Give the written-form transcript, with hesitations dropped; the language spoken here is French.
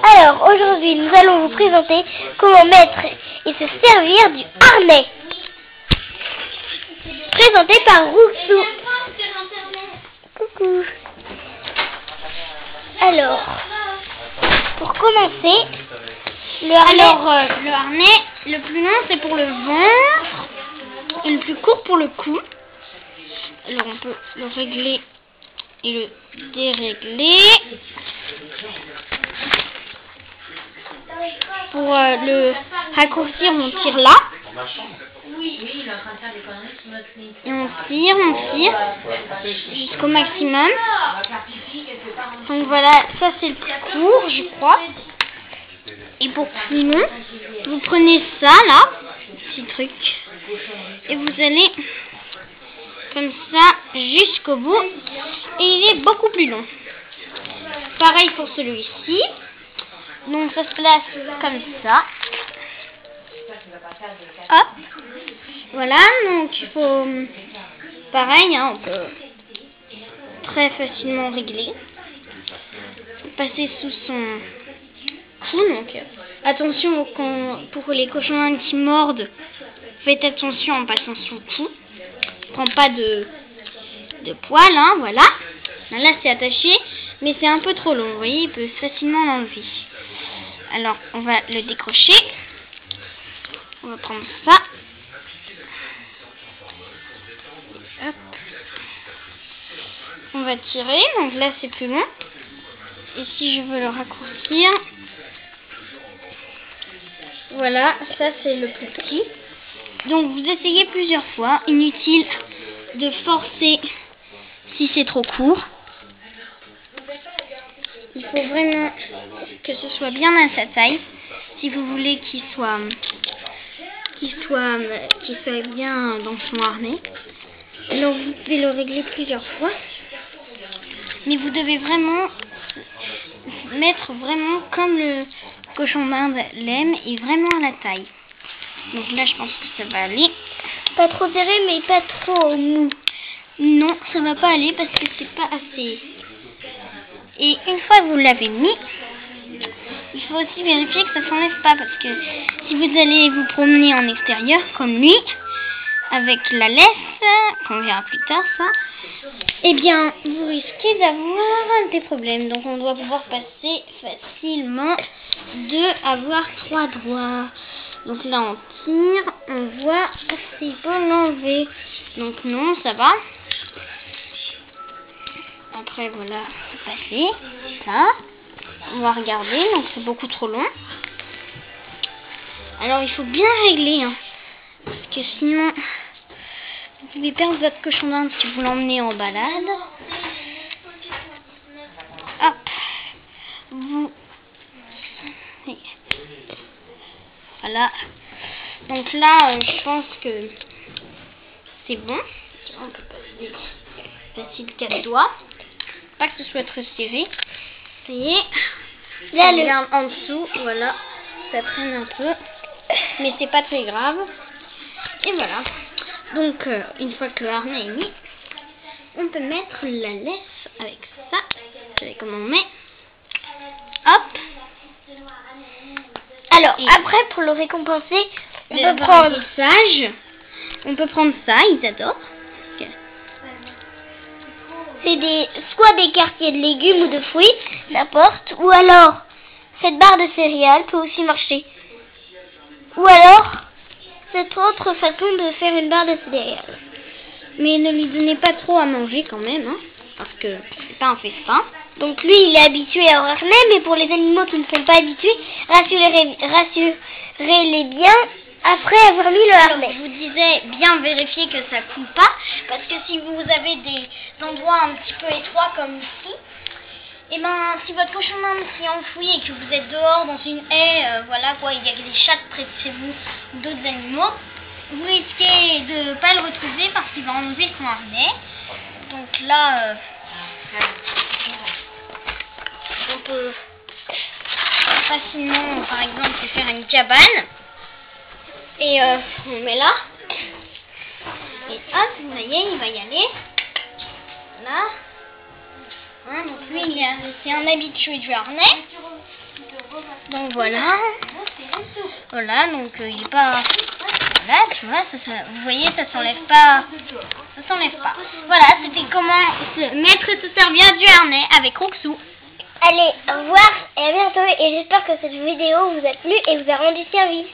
Alors, aujourd'hui, nous allons vous présenter comment mettre et se servir du harnais. Présenté par Roxou. Coucou. Alors, pour commencer, le harnais, le plus long c'est pour le ventre et le plus court pour le cou. Alors on peut le régler et le dérégler. Pour le raccourcir, on tire là. Et on tire jusqu'au maximum. Donc voilà, ça c'est le plus court, je crois. Et pour plus long, vous prenez ça là, petit truc, et vous allez comme ça jusqu'au bout. Et il est beaucoup plus long. Pareil pour celui-ci. Donc ça se place comme ça. Hop. Voilà, donc il faut pareil, hein, on peut très facilement régler. Passer sous son cou, donc attention pour les cochons qui mordent, faites attention en passant sous le cou. Prends pas de poils, hein, voilà. Là c'est attaché, mais c'est un peu trop long, vous voyez, il peut facilement l'enlever. Alors on va le décrocher. On va prendre ça. Hop. On va tirer, donc là c'est plus long. Et si je veux le raccourcir, voilà, ça c'est le plus petit. Donc vous essayez plusieurs fois, inutile de forcer si c'est trop court. Il faut vraiment que ce soit bien à sa taille, si vous voulez qu'il soit bien dans son harnais. Alors vous pouvez le régler plusieurs fois, mais vous devez vraiment mettre vraiment comme le cochon d'Inde l'aime et vraiment à la taille. Donc là je pense que ça va aller. Pas trop serré mais pas trop mou. Non, ça va pas aller parce que c'est pas assez. Et une fois que vous l'avez mis, il faut aussi vérifier que ça s'enlève pas, parce que si vous allez vous promener en extérieur comme lui, avec la laisse, qu'on verra plus tard ça, eh bien vous risquez d'avoir des problèmes. Donc on doit pouvoir passer facilement avoir 3 doigts. Donc là on tire, on voit s'il faut l'enlever. Donc non, ça va. Après voilà, c'est passé. Ça. On va regarder, donc c'est beaucoup trop long. Alors il faut bien régler, hein, parce que sinon vous pouvez perdre votre cochon d'Inde si vous l'emmenez en balade. Hop, voilà. Donc là, je pense que c'est bon. On peut passer facile 4 doigts. Pas que ce soit très serré. Ça y est. Là, le garde en dessous, voilà, ça traîne un peu, mais c'est pas très grave. Et voilà. Donc, une fois que le harnais est mis, on peut mettre la laisse avec ça. Vous savez comment on met. Hop. Alors, après, pour le récompenser, on peut prendre sage. On peut prendre ça, ils adorent. C'est soit des quartiers de légumes ou de fruits, n'importe. Ou alors, cette barre de céréales peut aussi marcher. Ou alors, cette autre façon de faire une barre de céréales. Mais ne lui donnez pas trop à manger quand même, hein, parce que c'est pas un festin. Donc lui, il est habitué à harnais, mais pour les animaux qui ne sont pas habitués, rassurez-les bien après avoir mis le harnais. Je vous disais bien vérifier que ça coule pas, parce que si vous avez des endroits un petit peu étroits comme ici, et ben si votre cochon d'Inde s'est enfoui et que vous êtes dehors dans une haie, voilà quoi, il y a des chats près de chez vous ou d'autres animaux, vous risquez de pas le retrouver parce qu'il va enlever son harnais. Donc là, on peut facilement, par exemple, se faire une cabane. Et on met là. Et hop, vous voyez, il va y aller. Là. Hein, donc lui, c'est un habitué du harnais. Donc voilà. Voilà, donc il est pas... Voilà, tu vois, vous voyez, ça s'enlève pas. Ça s'enlève pas. Voilà, c'était comment mettre et se servir du harnais avec Roxou. Allez, au revoir et à bientôt. Et j'espère que cette vidéo vous a plu et vous a rendu service.